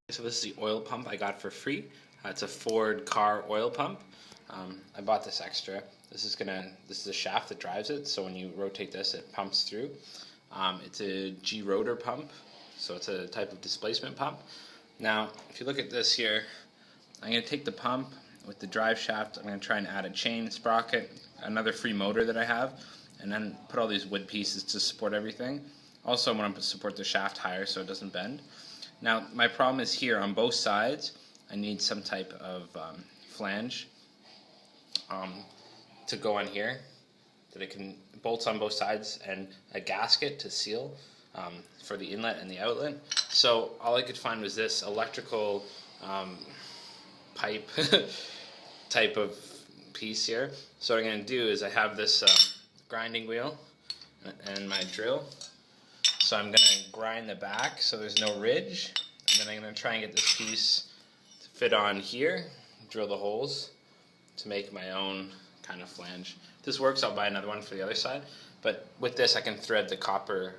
So this is the oil pump I got for free. It's a Ford car oil pump. I bought this extra. This is a shaft that drives it, so when you rotate this, it pumps through. It's a G rotor pump, so it's a type of displacement pump. Now, if you look at this here, I'm going to take the pump with the drive shaft. I'm going to try and add a chain sprocket, another free motor that I have, and then put all these wood pieces to support everything. Also, I want to support the shaft higher so it doesn't bend. Now, my problem is here on both sides, I need some type of flange to go on here, that it can bolts on both sides, and a gasket to seal for the inlet and the outlet. So all I could find was this electrical pipe type of piece here. So what I'm going to do is I have this grinding wheel and my drill. So I'm going to grind the back so there's no ridge, and then I'm going to try and get this piece to fit on here, drill the holes to make my own kind of flange. If this works, I'll buy another one for the other side, but with this I can thread the copper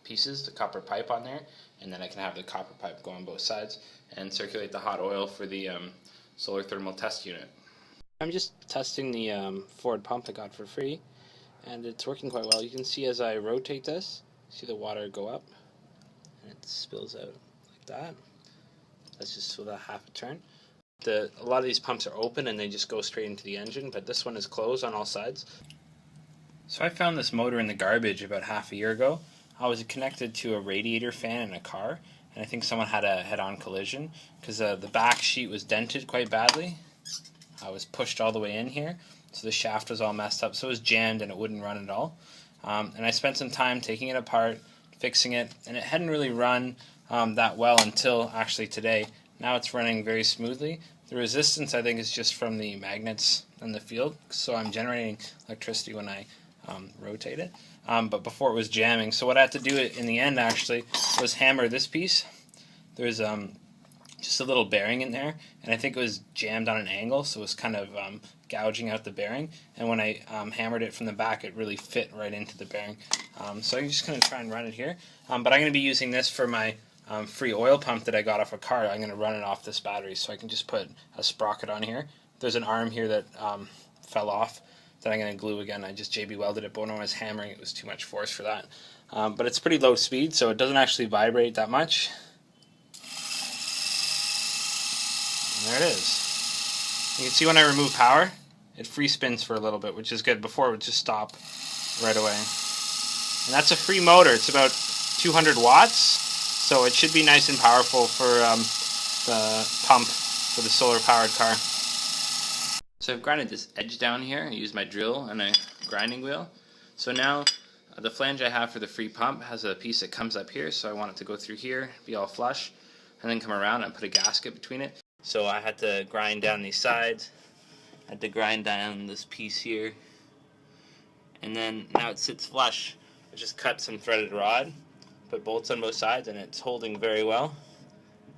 pieces, the copper pipe on there, and then I can have the copper pipe go on both sides and circulate the hot oil for the solar thermal test unit. I'm just testing the Ford pump I got for free, and it's working quite well. You can see as I rotate this, see the water go up and it spills out like that. That's just with a half a turn. A lot of these pumps are open and they just go straight into the engine, but this one is closed on all sides. So I found this motor in the garbage about half a year ago. I was connected to a radiator fan in a car, and I think someone had a head-on collision because the back sheet was dented quite badly. I was pushed all the way in here, so the shaft was all messed up, so it was jammed and it wouldn't run at all. And I spent some time taking it apart, fixing it, and it hadn't really run that well until actually today. Now it's running very smoothly. The resistance, I think, is just from the magnets in the field, so I'm generating electricity when I rotate it. But before it was jamming, so what I had to do in the end actually was hammer this piece. There's just a little bearing in there, and I think it was jammed on an angle, so it was kind of gouging out the bearing, and when I hammered it from the back, it really fit right into the bearing. So I'm just going to try and run it here, but I'm going to be using this for my free oil pump that I got off a car. I'm going to run it off this battery, so I can just put a sprocket on here. There's an arm here that fell off that I'm going to glue again. I just JB welded it, but when I was hammering it was too much force for that. But it's pretty low speed, so it doesn't actually vibrate that much. And there it is. You can see when I remove power, it free spins for a little bit, which is good. Before it would just stop right away. And that's a free motor. It's about 200 watts, so it should be nice and powerful for the pump for the solar-powered car. So I've grinded this edge down here. I used my drill and a grinding wheel. So now the flange I have for the free pump has a piece that comes up here, so I want it to go through here, be all flush, and then come around and put a gasket between it. So I had to grind down these sides, I had to grind down this piece here, and then now it sits flush. I just cut some threaded rod, put bolts on both sides, and it's holding very well.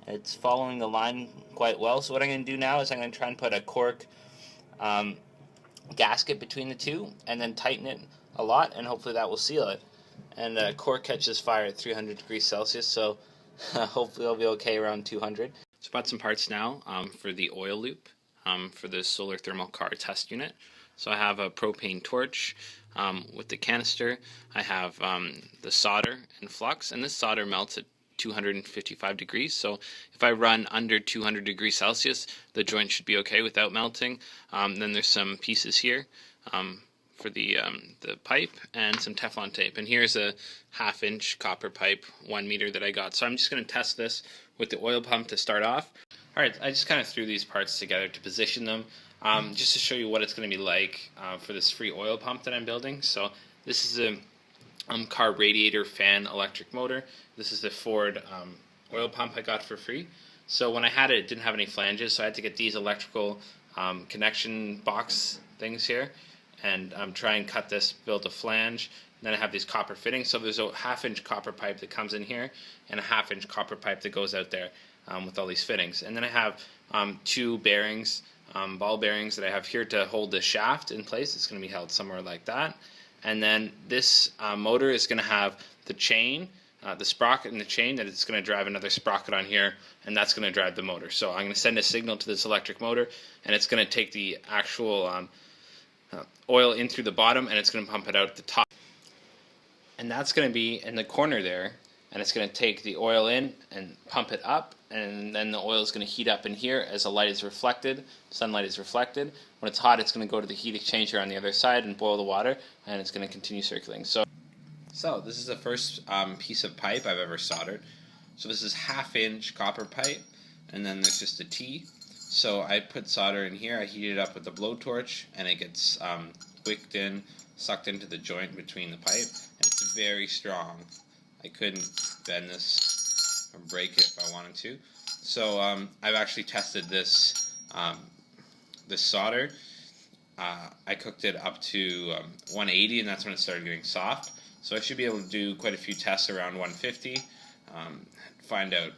It's following the line quite well. So what I'm going to do now is I'm going to try and put a cork gasket between the two, and then tighten it a lot, and hopefully that will seal it. And cork catches fire at 300 degrees Celsius, so hopefully it'll be okay around 200. So I bought some parts now for the oil loop for the solar thermal car test unit. So I have a propane torch with the canister. I have the solder and flux, and this solder melts at 255 degrees, so if I run under 200 degrees Celsius, the joint should be okay without melting. Then there's some pieces here for the pipe and some Teflon tape, and here's a 1/2 inch copper pipe, 1 meter, that I got. So I'm just going to test this with the oil pump to start off. Alright, I just kind of threw these parts together to position them, just to show you what it's going to be like for this free oil pump that I'm building. So this is a car radiator fan electric motor. This is the Ford oil pump I got for free. So when I had it, it didn't have any flanges, so I had to get these electrical connection box things here and try and cut this, build a flange. And then I have these copper fittings, so there's a 1/2 inch copper pipe that comes in here and a 1/2 inch copper pipe that goes out there with all these fittings. And then I have 2 bearings, ball bearings that I have here to hold the shaft in place. It's going to be held somewhere like that. And then this motor is going to have the chain the sprocket and the chain, that it's going to drive another sprocket on here, and that's going to drive the motor. So I'm going to send a signal to this electric motor, and it's going to take the actual oil in through the bottom, and it's going to pump it out at the top. And that's going to be in the corner there, and it's going to take the oil in and pump it up, and then the oil is going to heat up in here as the light is reflected, sunlight is reflected. When it's hot, it's going to go to the heat exchanger on the other side and boil the water, and it's going to continue circulating. So this is the first piece of pipe I've ever soldered. So this is 1/2-inch copper pipe, and then there's just a T. So I put solder in here, I heat it up with a blowtorch, and it gets wicked in, sucked into the joint between the pipe, and it's very strong. I couldn't bend this or break it if I wanted to. So I've actually tested this this solder. I cooked it up to 180, and that's when it started getting soft. So I should be able to do quite a few tests around 150, find out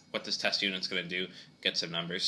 what this test unit's going to do, get some numbers.